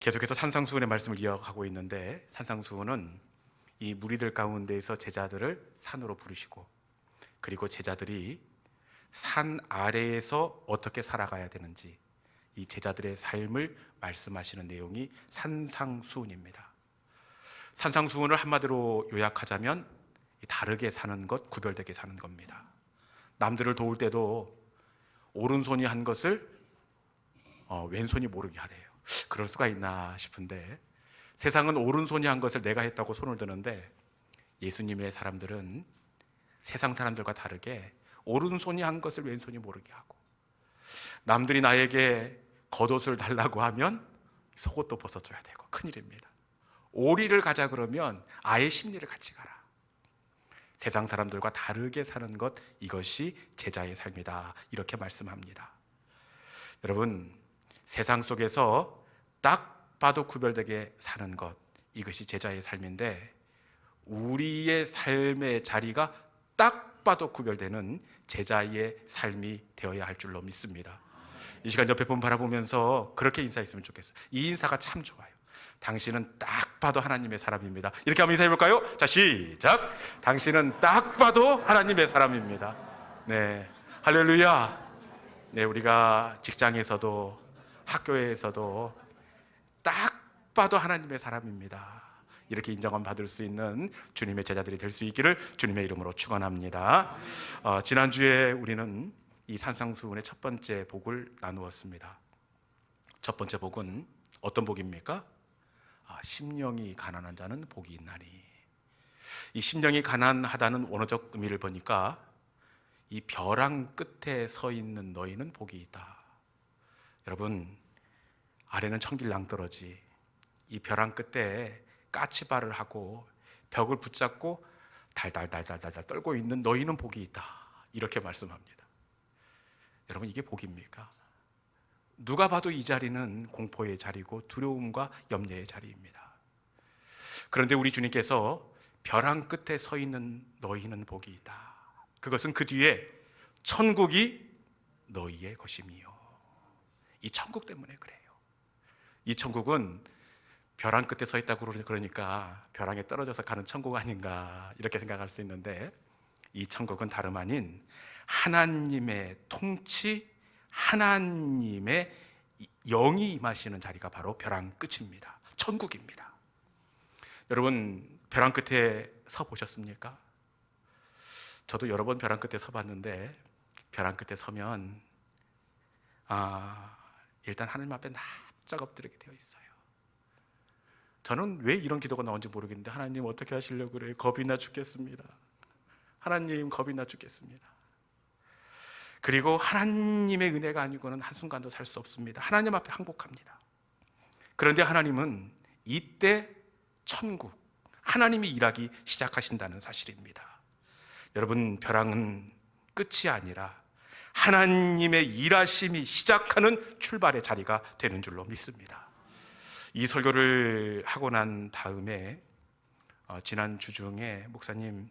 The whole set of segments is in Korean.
계속해서 산상수훈의 말씀을 이어가고 있는데, 산상수훈은 이 무리들 가운데에서 제자들을 산으로 부르시고, 그리고 제자들이 산 아래에서 어떻게 살아가야 되는지 이 제자들의 삶을 말씀하시는 내용이 산상수훈입니다. 산상수훈을 한마디로 요약하자면 다르게 사는 것, 구별되게 사는 겁니다. 남들을 도울 때도 오른손이 한 것을 왼손이 모르게 하래요. 그럴 수가 있나 싶은데, 세상은 오른손이 한 것을 내가 했다고 손을 드는데, 예수님의 사람들은 세상 사람들과 다르게 오른손이 한 것을 왼손이 모르게 하고, 남들이 나에게 겉옷을 달라고 하면 속옷도 벗어줘야 되고, 큰일입니다. 오리를 가자 그러면 아예 심리를 같이 가라. 세상 사람들과 다르게 사는 것, 이것이 제자의 삶이다, 이렇게 말씀합니다. 여러분, 세상 속에서 딱 봐도 구별되게 사는 것, 이것이 제자의 삶인데, 우리의 삶의 자리가 딱 봐도 구별되는 제자의 삶이 되어야 할 줄로 믿습니다. 이 시간 옆에 분 바라보면서 그렇게 인사했으면 좋겠어요. 이 인사가 참 좋아요. 당신은 딱 봐도 하나님의 사람입니다. 이렇게 한번 인사해 볼까요? 자, 시작. 당신은 딱 봐도 하나님의 사람입니다. 네, 할렐루야. 네, 우리가 직장에서도 학교에서도 딱 봐도 하나님의 사람입니다. 이렇게 인정함 받을 수 있는 주님의 제자들이 될 수 있기를 주님의 이름으로 축원합니다. 지난주에 우리는 이 산상수훈의 첫 번째 복을 나누었습니다. 첫 번째 복은 어떤 복입니까? 심령이 가난한 자는 복이 있나니. 이 심령이 가난하다는 원어적 의미를 보니까 이 벼랑 끝에 서 있는 너희는 복이 있다. 여러분, 아래는 청길 낭떠러지, 이 벼랑 끝에 까치발을 하고 벽을 붙잡고 달달달달달달 떨고 있는 너희는 복이 있다, 이렇게 말씀합니다. 여러분, 이게 복입니까? 누가 봐도 이 자리는 공포의 자리고 두려움과 염려의 자리입니다. 그런데 우리 주님께서 벼랑 끝에 서 있는 너희는 복이 있다, 그것은 그 뒤에 천국이 너희의 것임이요. 이 천국 때문에 그래요. 이 천국은 벼랑 끝에 서 있다고 그러니까 벼랑에 떨어져서 가는 천국 아닌가, 이렇게 생각할 수 있는데, 이 천국은 다름 아닌 하나님의 통치, 하나님의 영이 임하시는 자리가 바로 벼랑 끝입니다. 천국입니다. 여러분, 벼랑 끝에 서 보셨습니까? 저도 여러 번 벼랑 끝에 서 봤는데, 벼랑 끝에 서면 일단 하나님 앞에 납작 엎드리게 되어 있어요. 저는 왜 이런 기도가 나온지 모르겠는데, 하나님 어떻게 하시려고 그래요? 겁이 나 죽겠습니다. 하나님, 겁이 나 죽겠습니다. 그리고 하나님의 은혜가 아니고는 한순간도 살 수 없습니다. 하나님 앞에 항복합니다. 그런데 하나님은 이때 천국, 하나님이 일하기 시작하신다는 사실입니다. 여러분, 벼랑은 끝이 아니라 하나님의 일하심이 시작하는 출발의 자리가 되는 줄로 믿습니다. 이 설교를 하고 난 다음에 지난 주 중에 목사님,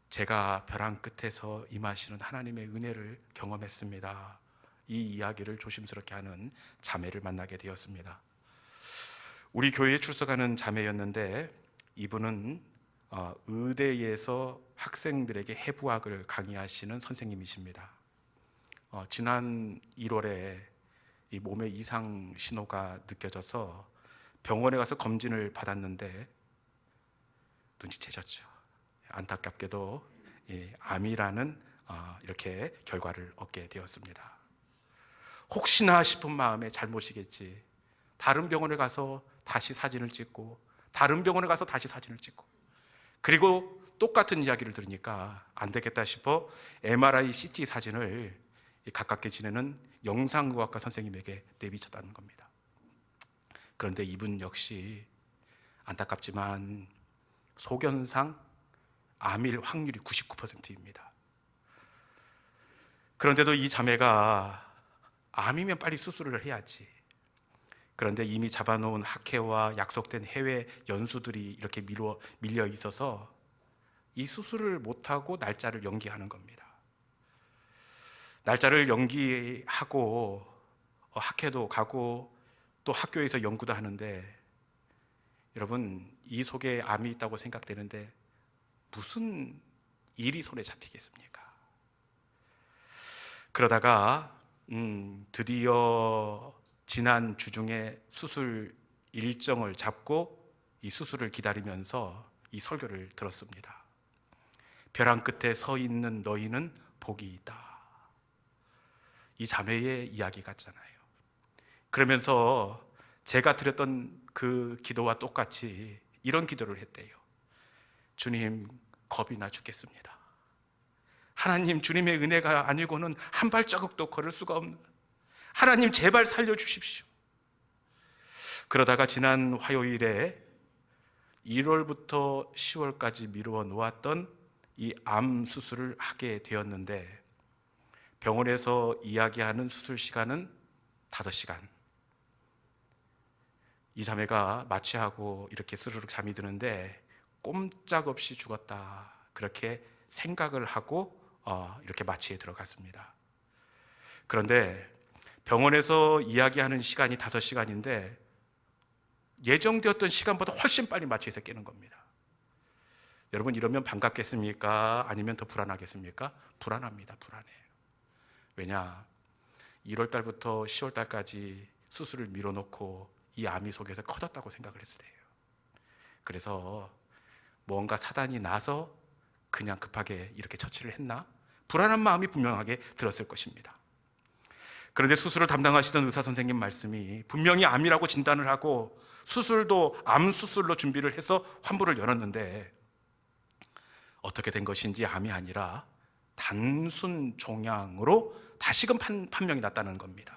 제가 벼랑 끝에서 임하시는 하나님의 은혜를 경험했습니다, 이 이야기를 조심스럽게 하는 자매를 만나게 되었습니다. 우리 교회에 출석하는 자매였는데, 이분은 의대에서 학생들에게 해부학을 강의하시는 선생님이십니다. 지난 1월에 이 몸에 이상 신호가 느껴져서 병원에 가서 검진을 받았는데 눈치채셨죠. 안타깝게도 암이라는 이렇게 결과를 얻게 되었습니다. 혹시나 싶은 마음에 잘못이겠지, 다른 병원에 가서 다시 사진을 찍고, 다른 병원에 가서 다시 사진을 찍고, 그리고 똑같은 이야기를 들으니까 안 되겠다 싶어 MRI, CT 사진을 가깝게 지내는 영상의학과 선생님에게 내비쳤다는 겁니다. 그런데 이분 역시 안타깝지만 소견상 암일 확률이 99%입니다. 그런데도 이 자매가 암이면 빨리 수술을 해야지, 그런데 이미 잡아놓은 학회와 약속된 해외 연수들이 이렇게 밀려 있어서 이 수술을 못하고 날짜를 연기하는 겁니다. 날짜를 연기하고 학회도 가고 또 학교에서 연구도 하는데 여러분 이 속에 암이 있다고 생각되는데 무슨 일이 손에 잡히겠습니까? 그러다가 드디어 지난 주중에 수술 일정을 잡고 이 수술을 기다리면서 이 설교를 들었습니다. 벼랑 끝에 서 있는 너희는 복이 있다. 이 자매의 이야기 같잖아요. 그러면서 제가 드렸던 그 기도와 똑같이 이런 기도를 했대요. 주님, 겁이 나 죽겠습니다. 하나님, 주님의 은혜가 아니고는 한 발자국도 걸을 수가 없는 하나님, 제발 살려주십시오. 그러다가 지난 화요일에 1월부터 10월까지 미루어 놓았던 이 암 수술을 하게 되었는데 병원에서 이야기하는 수술 시간은 5시간. 이 자매가 마취하고 이렇게 스르륵 잠이 드는데 꼼짝없이 죽었다, 그렇게 생각을 하고 이렇게 마취에 들어갔습니다. 그런데 병원에서 이야기하는 시간이 5시간인데 예정되었던 시간보다 훨씬 빨리 마취해서 깨는 겁니다. 여러분, 이러면 반갑겠습니까? 아니면 더 불안하겠습니까? 불안합니다. 불안해요. 왜냐? 1월 달부터 10월 달까지 수술을 미뤄놓고 이 암이 속에서 커졌다고 생각을 했을 때예요. 그래서 뭔가 사단이 나서 그냥 급하게 이렇게 처치를 했나? 불안한 마음이 분명하게 들었을 것입니다. 그런데 수술을 담당하시던 의사 선생님 말씀이 분명히 암이라고 진단을 하고 수술도 암 수술로 준비를 해서 환부를 열었는데 어떻게 된 것인지 암이 아니라 단순 종양으로 다시금 판명이 났다는 겁니다.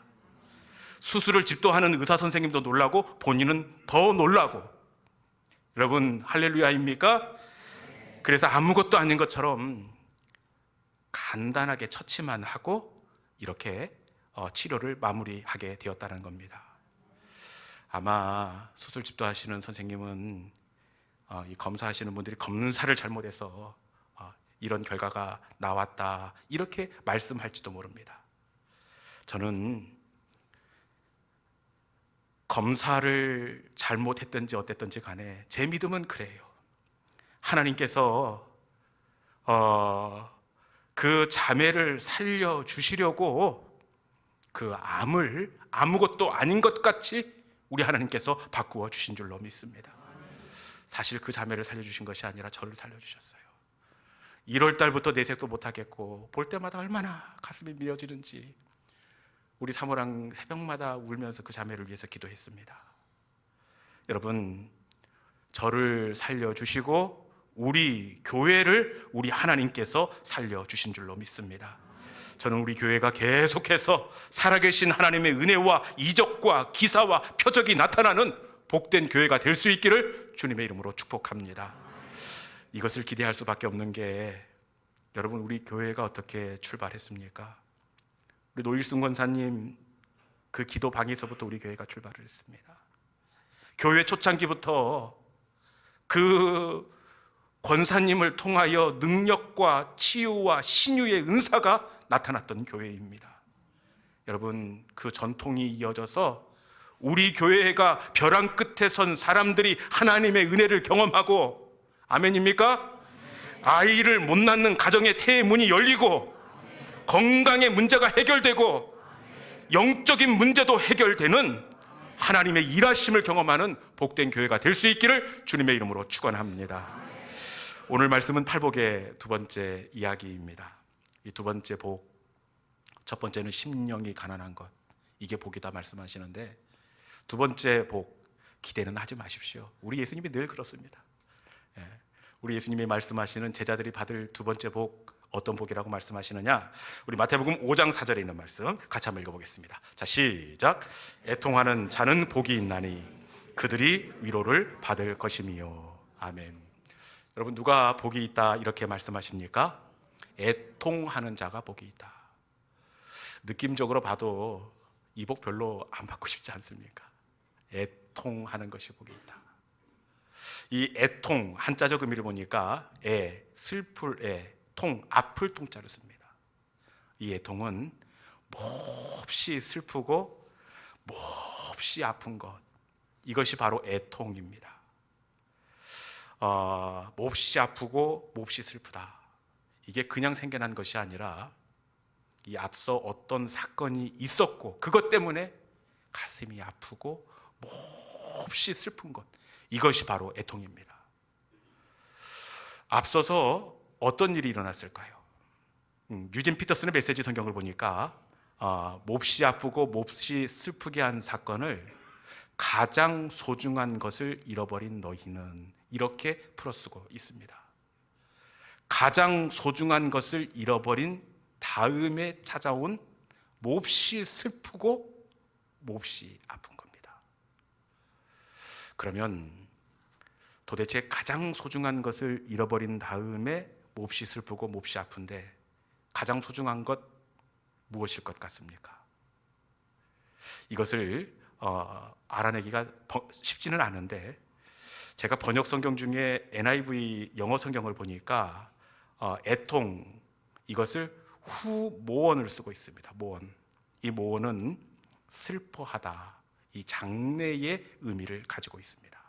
수술을 집도하는 의사 선생님도 놀라고 본인은 더 놀라고. 여러분, 할렐루야입니까? 그래서 아무것도 아닌 것처럼 간단하게 처치만 하고 이렇게 치료를 마무리하게 되었다는 겁니다. 아마 수술 집도하시는 선생님은 이 검사하시는 분들이 검사를 잘못해서 이런 결과가 나왔다, 이렇게 말씀할지도 모릅니다. 저는 검사를 잘못했든지 어땠든지 간에 제 믿음은 그래요. 하나님께서 그 자매를 살려주시려고 그 암을 아무것도 아닌 것 같이 우리 하나님께서 바꾸어 주신 줄로 믿습니다. 사실 그 자매를 살려주신 것이 아니라 저를 살려주셨어요. 1월 달부터 내색도 못하겠고 볼 때마다 얼마나 가슴이 미어지는지 우리 사모랑 새벽마다 울면서 그 자매를 위해서 기도했습니다. 여러분, 저를 살려주시고 우리 교회를 우리 하나님께서 살려주신 줄로 믿습니다. 저는 우리 교회가 계속해서 살아계신 하나님의 은혜와 이적과 기사와 표적이 나타나는 복된 교회가 될 수 있기를 주님의 이름으로 축복합니다. 이것을 기대할 수밖에 없는 게, 여러분, 우리 교회가 어떻게 출발했습니까? 우리 노일순 권사님 그 기도방에서부터 우리 교회가 출발을 했습니다. 교회 초창기부터 그 권사님을 통하여 능력과 치유와 신유의 은사가 나타났던 교회입니다. 여러분, 그 전통이 이어져서 우리 교회가 벼랑 끝에 선 사람들이 하나님의 은혜를 경험하고, 아멘입니까? 아이를 못 낳는 가정의 태의 문이 열리고 건강의 문제가 해결되고 영적인 문제도 해결되는 하나님의 일하심을 경험하는 복된 교회가 될 수 있기를 주님의 이름으로 축원합니다. 오늘 말씀은 팔복의 두 번째 이야기입니다. 이 두 번째 복, 첫 번째는 심령이 가난한 것, 이게 복이다 말씀하시는데, 두 번째 복, 기대는 하지 마십시오. 우리 예수님이 늘 그렇습니다. 우리 예수님이 말씀하시는 제자들이 받을 두 번째 복, 어떤 복이라고 말씀하시느냐? 우리 마태복음 5장 4절에 있는 말씀 같이 한번 읽어보겠습니다. 자, 시작. 애통하는 자는 복이 있나니 그들이 위로를 받을 것임이요. 아멘. 여러분, 누가 복이 있다 이렇게 말씀하십니까? 애통하는 자가 복이 있다. 느낌적으로 봐도 이 복 별로 안 받고 싶지 않습니까? 애통하는 것이 복이 있다. 이 애통, 한자적 의미를 보니까 슬플 통, 아플 통자를 씁니다. 이 애통은 몹시 슬프고 몹시 아픈 것, 이것이 바로 애통입니다. 몹시 아프고 몹시 슬프다. 이게 그냥 생겨난 것이 아니라 이 앞서 어떤 사건이 있었고 그것 때문에 가슴이 아프고 몹시 슬픈 것, 이것이 바로 애통입니다. 앞서서 어떤 일이 일어났을까요? 유진 피터슨의 메시지 성경을 보니까 몹시 아프고 몹시 슬프게 한 사건을 가장 소중한 것을 잃어버린 너희는, 이렇게 풀어쓰고 있습니다. 가장 소중한 것을 잃어버린 다음에 찾아온 몹시 슬프고 몹시 아픈 겁니다. 그러면 도대체 가장 소중한 것을 잃어버린 다음에 몹시 슬프고 몹시 아픈데 가장 소중한 것 무엇일 것 같습니까? 이것을 알아내기가 쉽지는 않은데, 제가 번역 성경 중에 NIV 영어 성경을 보니까 애통, 이것을 후모원을 쓰고 있습니다. 모원. 이 모원은 슬퍼하다, 이 장래의 의미를 가지고 있습니다.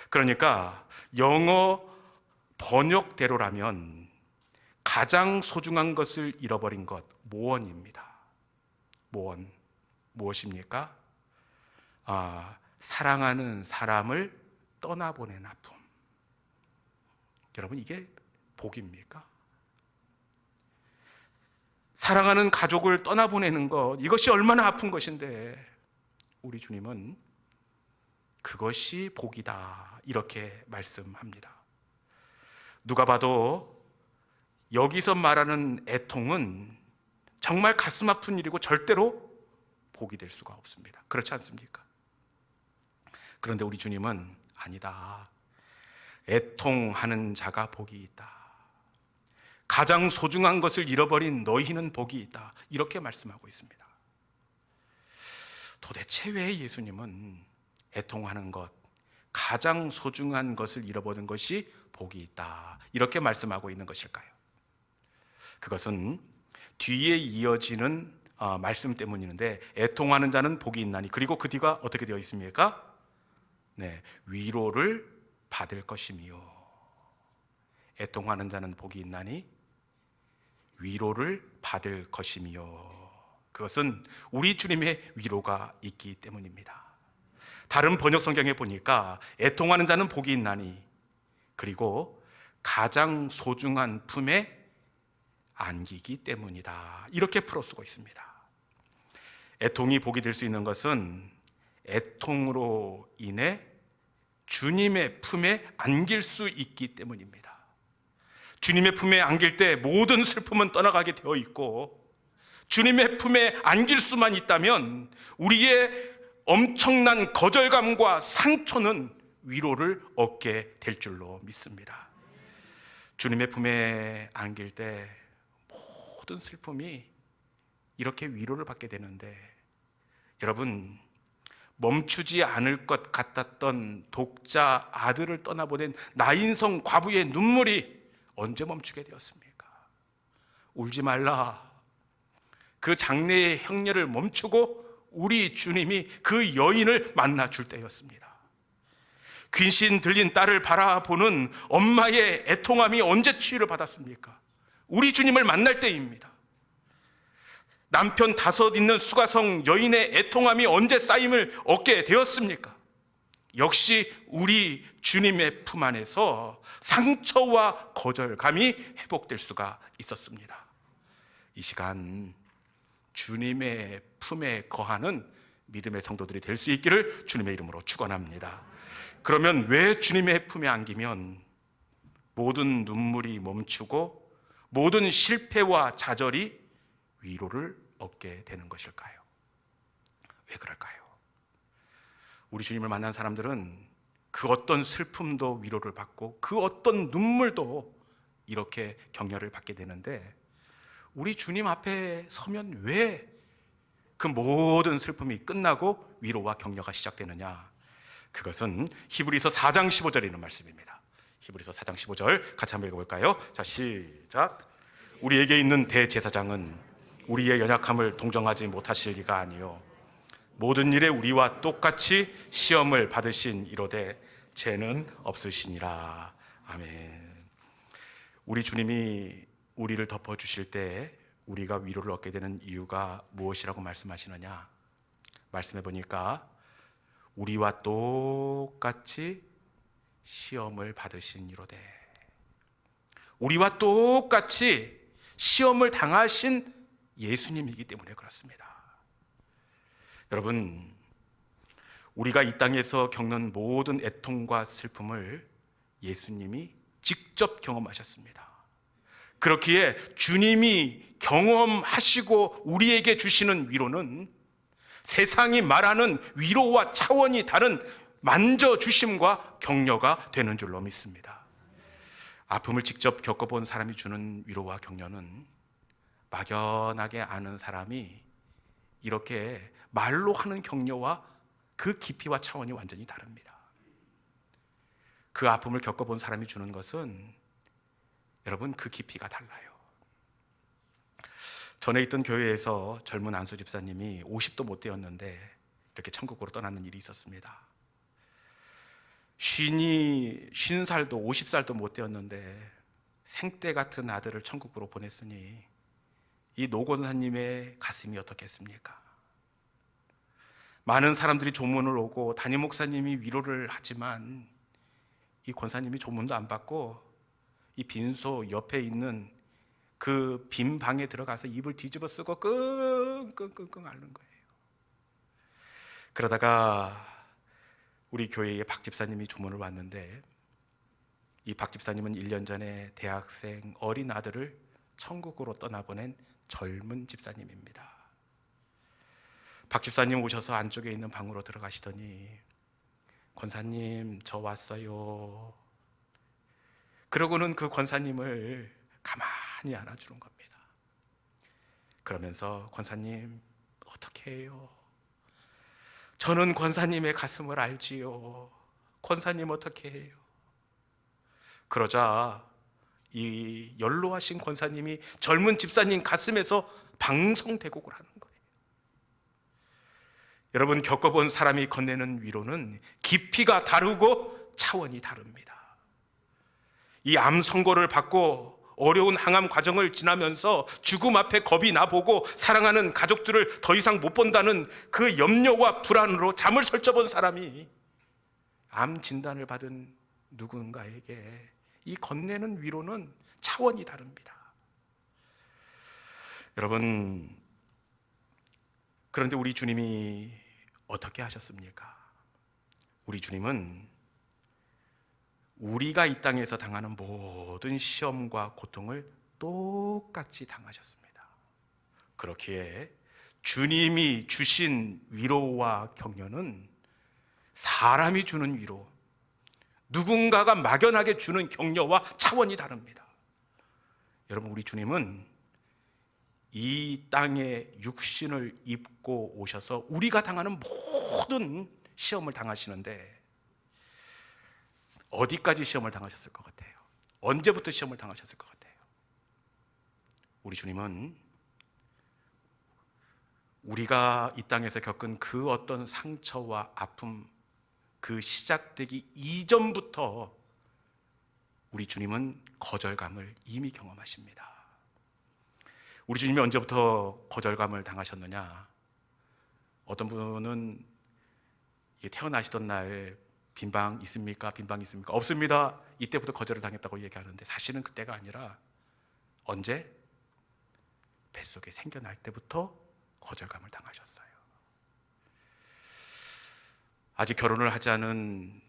그러니까 영어 번역대로라면 가장 소중한 것을 잃어버린 것, 모원입니다. 모원, 무엇입니까? 사랑하는 사람을 떠나보낸 아픔. 여러분, 이게 복입니까? 사랑하는 가족을 떠나보내는 것, 이것이 얼마나 아픈 것인데 우리 주님은 그것이 복이다, 이렇게 말씀합니다. 누가 봐도 여기서 말하는 애통은 정말 가슴 아픈 일이고 절대로 복이 될 수가 없습니다. 그렇지 않습니까? 그런데 우리 주님은 아니다, 애통하는 자가 복이 있다, 가장 소중한 것을 잃어버린 너희는 복이 있다, 이렇게 말씀하고 있습니다. 도대체 왜 예수님은 애통하는 것, 가장 소중한 것을 잃어버린 것이 복이 있다, 이렇게 말씀하고 있는 것일까요? 그것은 뒤에 이어지는 말씀 때문인데, 애통하는 자는 복이 있나니, 그리고 그 뒤가 어떻게 되어 있습니까? 위로를 받을 것이며, 애통하는 자는 복이 있나니 위로를 받을 것이며, 그것은 우리 주님의 위로가 있기 때문입니다. 다른 번역 성경에 보니까 애통하는 자는 복이 있나니, 그리고 가장 소중한 품에 안기기 때문이다, 이렇게 풀어쓰고 있습니다. 애통이 복이 될 수 있는 것은 애통으로 인해 주님의 품에 안길 수 있기 때문입니다. 주님의 품에 안길 때 모든 슬픔은 떠나가게 되어 있고, 주님의 품에 안길 수만 있다면 우리의 엄청난 거절감과 상처는 위로를 얻게 될 줄로 믿습니다. 주님의 품에 안길 때 모든 슬픔이 이렇게 위로를 받게 되는데, 여러분, 멈추지 않을 것 같았던 독자 아들을 떠나보낸 나인성 과부의 눈물이 언제 멈추게 되었습니까? 울지 말라, 그 장래의 행렬을 멈추고 우리 주님이 그 여인을 만나 줄 때였습니다. 귀신 들린 딸을 바라보는 엄마의 애통함이 언제 치유를 받았습니까? 우리 주님을 만날 때입니다. 남편 5 있는 수가성 여인의 애통함이 언제 쌓임을 얻게 되었습니까? 역시 우리 주님의 품 안에서 상처와 거절감이 회복될 수가 있었습니다. 이 시간 주님의 품에 거하는 믿음의 성도들이 될 수 있기를 주님의 이름으로 축원합니다. 그러면 왜 주님의 품에 안기면 모든 눈물이 멈추고 모든 실패와 좌절이 위로를 얻게 되는 것일까요? 왜 그럴까요? 우리 주님을 만난 사람들은 그 어떤 슬픔도 위로를 받고 그 어떤 눈물도 이렇게 격려를 받게 되는데, 우리 주님 앞에 서면 왜 그 모든 슬픔이 끝나고 위로와 격려가 시작되느냐? 그것은 히브리서 4장 15절에 있는 말씀입니다. 히브리서 4장 15절 같이 한번 읽어볼까요? 자, 시작. 우리에게 있는 대제사장은 우리의 연약함을 동정하지 못하실 리가 아니요 모든 일에 우리와 똑같이 시험을 받으신 이로되 죄는 없으시니라. 아멘. 우리 주님이 우리를 덮어주실 때 우리가 위로를 얻게 되는 이유가 무엇이라고 말씀하시느냐? 말씀해 보니까 우리와 똑같이 시험을 받으신 이로되, 우리와 똑같이 시험을 당하신 예수님이기 때문에 그렇습니다. 여러분, 우리가 이 땅에서 겪는 모든 애통과 슬픔을 예수님이 직접 경험하셨습니다. 그렇기에 주님이 경험하시고 우리에게 주시는 위로는 세상이 말하는 위로와 차원이 다른 만져주심과 격려가 되는 줄로 믿습니다. 아픔을 직접 겪어본 사람이 주는 위로와 격려는 막연하게 아는 사람이 이렇게 말로 하는 격려와 그 깊이와 차원이 완전히 다릅니다. 그 아픔을 겪어본 사람이 주는 것은 여러분 그 깊이가 달라요. 전에 있던 교회에서 젊은 안수 집사님이 50도 못 되었는데 이렇게 천국으로 떠나는 일이 있었습니다. 50살도 50살도 못 되었는데 생때 같은 아들을 천국으로 보냈으니 이 노 권사님의 가슴이 어떻겠습니까? 많은 사람들이 조문을 오고 담임 목사님이 위로를 하지만 이 권사님이 조문도 안 받고 이 빈소 옆에 있는 그 빈 방에 들어가서 입을 뒤집어 쓰고 끙끙끙끙 앓는 거예요. 그러다가 우리 교회에 박 집사님이 조문을 왔는데 이 박 집사님은 1년 전에 대학생 어린 아들을 천국으로 떠나보낸 젊은 집사님입니다. 박 집사님 오셔서 안쪽에 있는 방으로 들어가시더니 권사님 저 왔어요. 그러고는 그 권사님을 가만히 안아주는 겁니다. 그러면서 권사님 어떻게 해요? 저는 권사님의 가슴을 알지요. 권사님 어떻게 해요? 그러자 이 연로하신 권사님이 젊은 집사님 가슴에서 방성대곡을 하는 거예요. 여러분, 겪어본 사람이 건네는 위로는 깊이가 다르고 차원이 다릅니다. 이 암 선고를 받고 어려운 항암 과정을 지나면서 죽음 앞에 겁이 나보고 사랑하는 가족들을 더 이상 못 본다는 그 염려와 불안으로 잠을 설쳐본 사람이 암 진단을 받은 누군가에게 이 건네는 위로는 차원이 다릅니다. 여러분, 그런데 우리 주님이 어떻게 하셨습니까? 우리 주님은 우리가 이 땅에서 당하는 모든 시험과 고통을 똑같이 당하셨습니다. 그렇기에 주님이 주신 위로와 격려는 사람이 주는 위로, 누군가가 막연하게 주는 격려와 차원이 다릅니다. 여러분, 우리 주님은 이 땅에 육신을 입고 오셔서 우리가 당하는 모든 시험을 당하시는데 어디까지 시험을 당하셨을 것 같아요? 언제부터 시험을 당하셨을 것 같아요? 우리 주님은 우리가 이 땅에서 겪은 그 어떤 상처와 아픔, 그 시작되기 이전부터 우리 주님은 거절감을 이미 경험하십니다. 우리 주님이 언제부터 거절감을 당하셨느냐? 어떤 분은 태어나시던 날 빈방 있습니까? 빈방 있습니까? 없습니다. 이때부터 거절을 당했다고 얘기하는데 사실은 그때가 아니라 언제? 뱃속에 생겨날 때부터 거절감을 당하셨어요. 아직 결혼을 하지 않은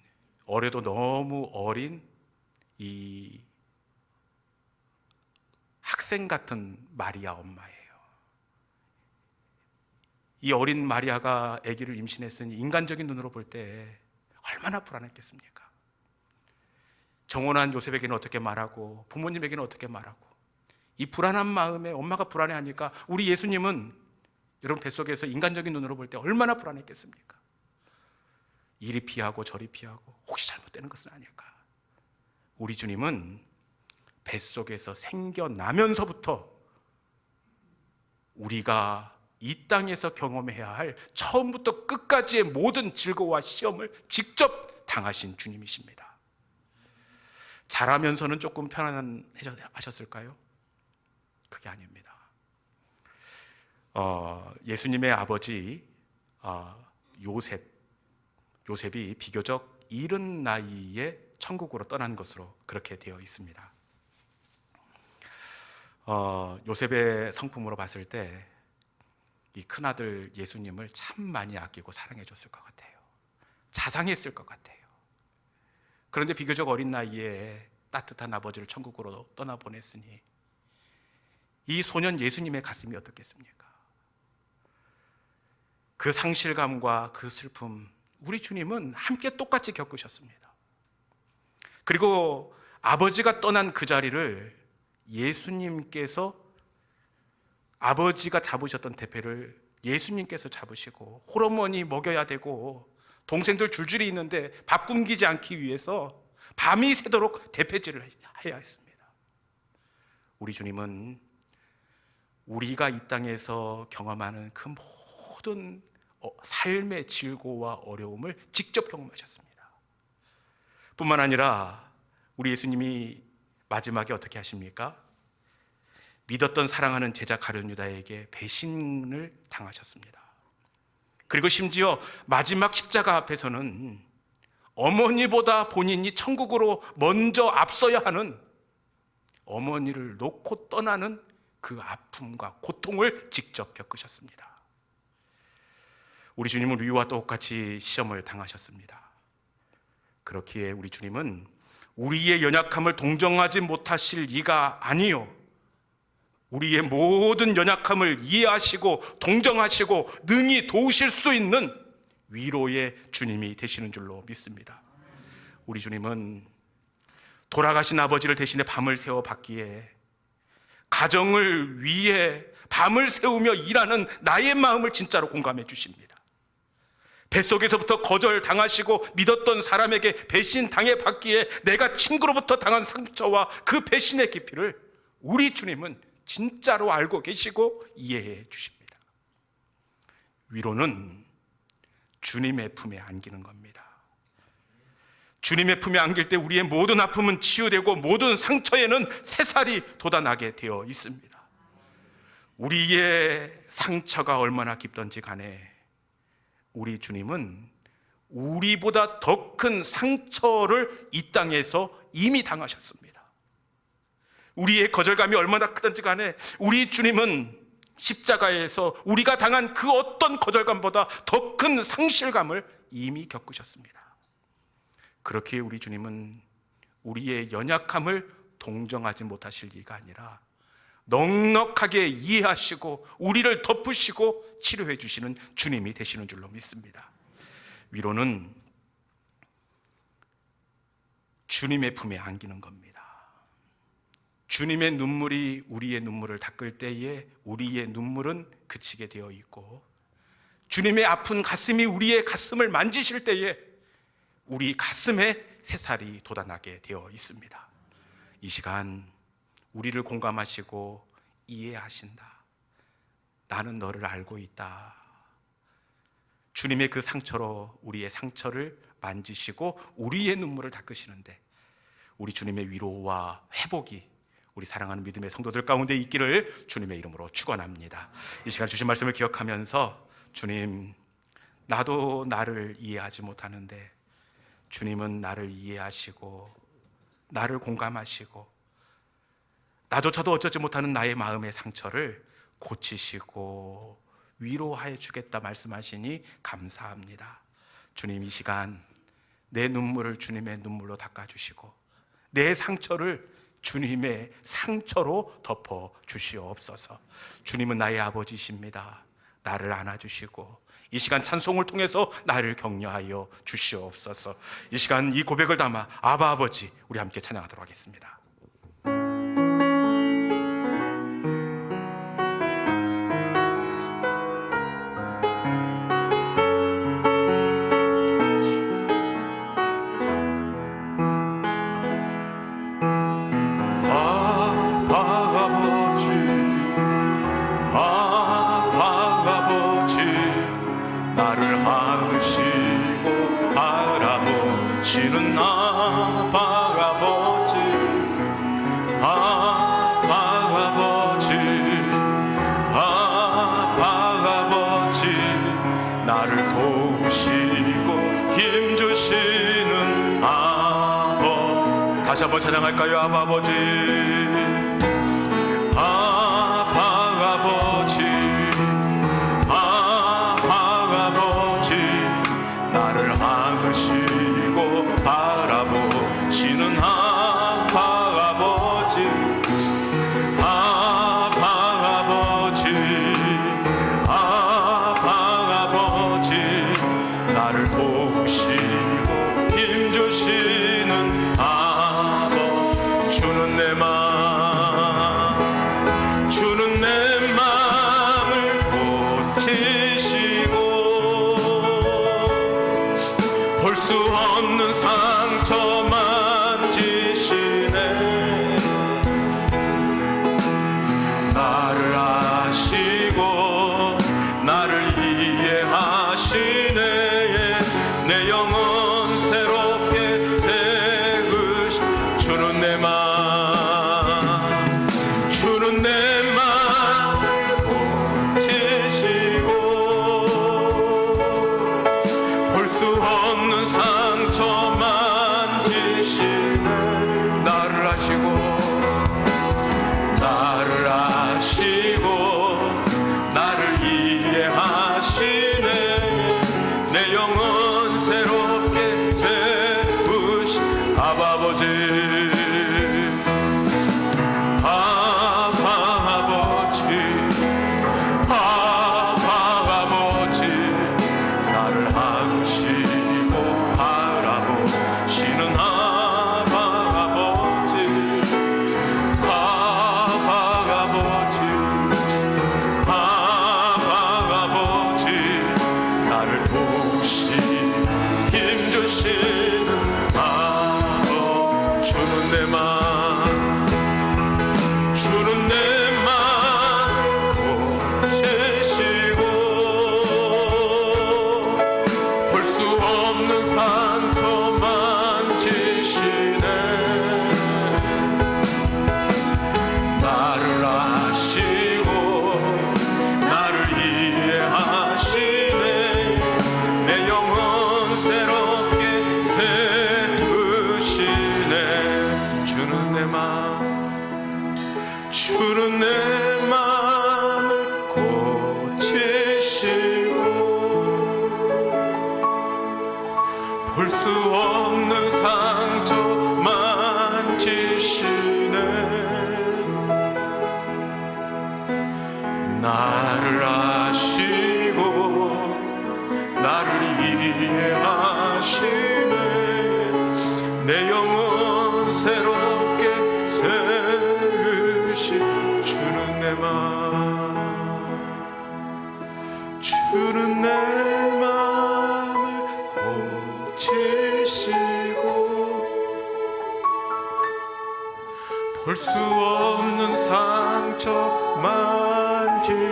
어려도 너무 어린 이 학생 같은 마리아 엄마예요. 이 어린 마리아가 아기를 임신했으니 인간적인 눈으로 볼 때 얼마나 불안했겠습니까? 정혼한 요셉에게는 어떻게 말하고 부모님에게는 어떻게 말하고 이 불안한 마음에 엄마가 불안해하니까 우리 예수님은 여러분 뱃속에서 인간적인 눈으로 볼 때 얼마나 불안했겠습니까? 이리 피하고 저리 피하고 혹시 잘못되는 것은 아닐까? 우리 주님은 뱃속에서 생겨나면서부터 우리가 이 땅에서 경험해야 할 처음부터 끝까지의 모든 즐거움과 시험을 직접 당하신 주님이십니다. 자라면서는 조금 편안하셨을까요? 그게 아닙니다. 예수님의 아버지 요셉이 비교적 이른 나이에 천국으로 떠난 것으로 그렇게 되어 있습니다. 요셉의 성품으로 봤을 때 이 큰아들 예수님을 참 많이 아끼고 사랑해 줬을 것 같아요. 자상했을 것 같아요. 그런데 비교적 어린 나이에 따뜻한 아버지를 천국으로 떠나보냈으니 이 소년 예수님의 가슴이 어떻겠습니까? 그 상실감과 그 슬픔, 우리 주님은 함께 똑같이 겪으셨습니다. 그리고 아버지가 떠난 그 자리를 예수님께서, 아버지가 잡으셨던 대패를 예수님께서 잡으시고 홀어머니 먹여야 되고 동생들 줄줄이 있는데 밥 굶기지 않기 위해서 밤이 새도록 대패질을 해야 했습니다. 우리 주님은 우리가 이 땅에서 경험하는 그 모든 삶의 질고와 어려움을 직접 경험하셨습니다. 뿐만 아니라 우리 예수님이 마지막에 어떻게 하십니까? 믿었던 사랑하는 제자 가룟 유다에게 배신을 당하셨습니다. 그리고 심지어 마지막 십자가 앞에서는 어머니보다 본인이 천국으로 먼저 앞서야 하는 어머니를 놓고 떠나는 그 아픔과 고통을 직접 겪으셨습니다. 우리 주님은 우리와 똑같이 시험을 당하셨습니다. 그렇기에 우리 주님은 우리의 연약함을 동정하지 못하실 이가 아니요, 우리의 모든 연약함을 이해하시고 동정하시고 능히 도우실 수 있는 위로의 주님이 되시는 줄로 믿습니다. 우리 주님은 돌아가신 아버지를 대신해 밤을 새워 받기에 가정을 위해 밤을 새우며 일하는 나의 마음을 진짜로 공감해 주십니다. 뱃속에서부터 거절당하시고 믿었던 사람에게 배신당해 받기에 내가 친구로부터 당한 상처와 그 배신의 깊이를 우리 주님은 진짜로 알고 계시고 이해해 주십니다. 위로는 주님의 품에 안기는 겁니다. 주님의 품에 안길 때 우리의 모든 아픔은 치유되고 모든 상처에는 새살이 돋아나게 되어 있습니다. 우리의 상처가 얼마나 깊던지 간에 우리 주님은 우리보다 더 큰 상처를 이 땅에서 이미 당하셨습니다. 우리의 거절감이 얼마나 크든지 간에 우리 주님은 십자가에서 우리가 당한 그 어떤 거절감보다 더 큰 상실감을 이미 겪으셨습니다. 그렇기에 우리 주님은 우리의 연약함을 동정하지 못하실 리가 아니라 넉넉하게 이해하시고 우리를 덮으시고 치료해 주시는 주님이 되시는 줄로 믿습니다. 위로는 주님의 품에 안기는 겁니다. 주님의 눈물이 우리의 눈물을 닦을 때에 우리의 눈물은 그치게 되어 있고, 주님의 아픈 가슴이 우리의 가슴을 만지실 때에 우리 가슴에 새살이 돋아나게 되어 있습니다. 이 시간 우리를 공감하시고 이해하신다. 나는 너를 알고 있다. 주님의 그 상처로 우리의 상처를 만지시고 우리의 눈물을 닦으시는데 우리 주님의 위로와 회복이 우리 사랑하는 믿음의 성도들 가운데 있기를 주님의 이름으로 축원합니다. 이 시간 주신 말씀을 기억하면서, 주님, 나도 나를 이해하지 못하는데 주님은 나를 이해하시고 나를 공감하시고 나조차도 어쩌지 못하는 나의 마음의 상처를 고치시고 위로해 주겠다 말씀하시니 감사합니다. 주님, 이 시간 내 눈물을 주님의 눈물로 닦아주시고 내 상처를 주님의 상처로 덮어 주시옵소서. 주님은 나의 아버지십니다. 나를 안아주시고 이 시간 찬송을 통해서 나를 격려하여 주시옵소서. 이 시간 이 고백을 담아 아바 아버지, 우리 함께 찬양하도록 하겠습니다. 아바 아버지시는 아빠 아버지, 아빠 아버지, 아빠 아버지, 나를 도우시고 힘주시는 아버. 다시 한번 찬양할까요? 아빠 아버지, 아빠 아버지, 아빠 아버지, 나를 안으시고 바라보시는 아빠 아버지, 아빠 아버지, 아빠 아버지, 나를 도우시고 힘주시는 아버. 주는 내 맘, 주는 내 맘을 고치시고 볼 수 없는 상처 만지시네. 나를 아시고 나를 이해하시네. 내 영혼 새롭게 새으시. 주는 내 맘, 주는 내 맘을 고치시고 볼 수 없는 상처 만지시네. 나를 아시고 나를 아시고 나를 이해하시네. 내 영혼 새롭게 세우시 아버지, 아빠 아버지, 아빠 아버지, 나를 안으시고 바라보시는 아빠 아버지, 아빠 아버지, 아빠 아버지, 나를 도우시고 힘주시는 아버. 주는 내 맘, 주는 내 맘 고치시고 볼 수 없는 상처 만지시네. 나를 아시고 나를 이해하시네. 내 영혼 새롭게 세우시네. 주는 내 맘, 주는 내 맘을 고치시고 볼 수 없는 상처 만지시네. 나를 아시고 나를 이해하시네. 내 영혼 새롭게 세우시. 주는 내 맘, 주는 내 맘을 고치시고 볼 수 없는 상처 만지시네.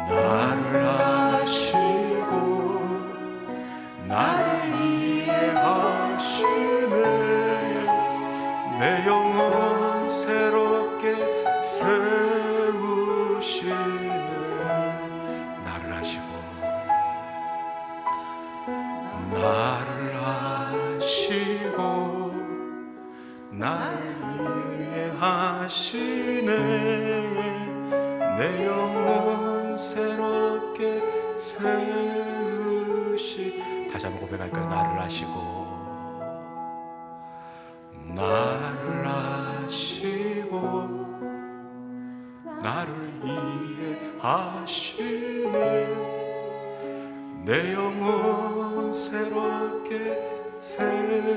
나를 아시고 나를 이해하시네. 내 영혼 새롭게 세우시네. 나를 아시고 나를 아시고 나를 이해하시네. 내 영혼 새롭게 세우시. 다시 한번 고백할까요? 나를 아시고 나를 아시고 나를 이해하시네. 내 영혼 새롭게 세우시.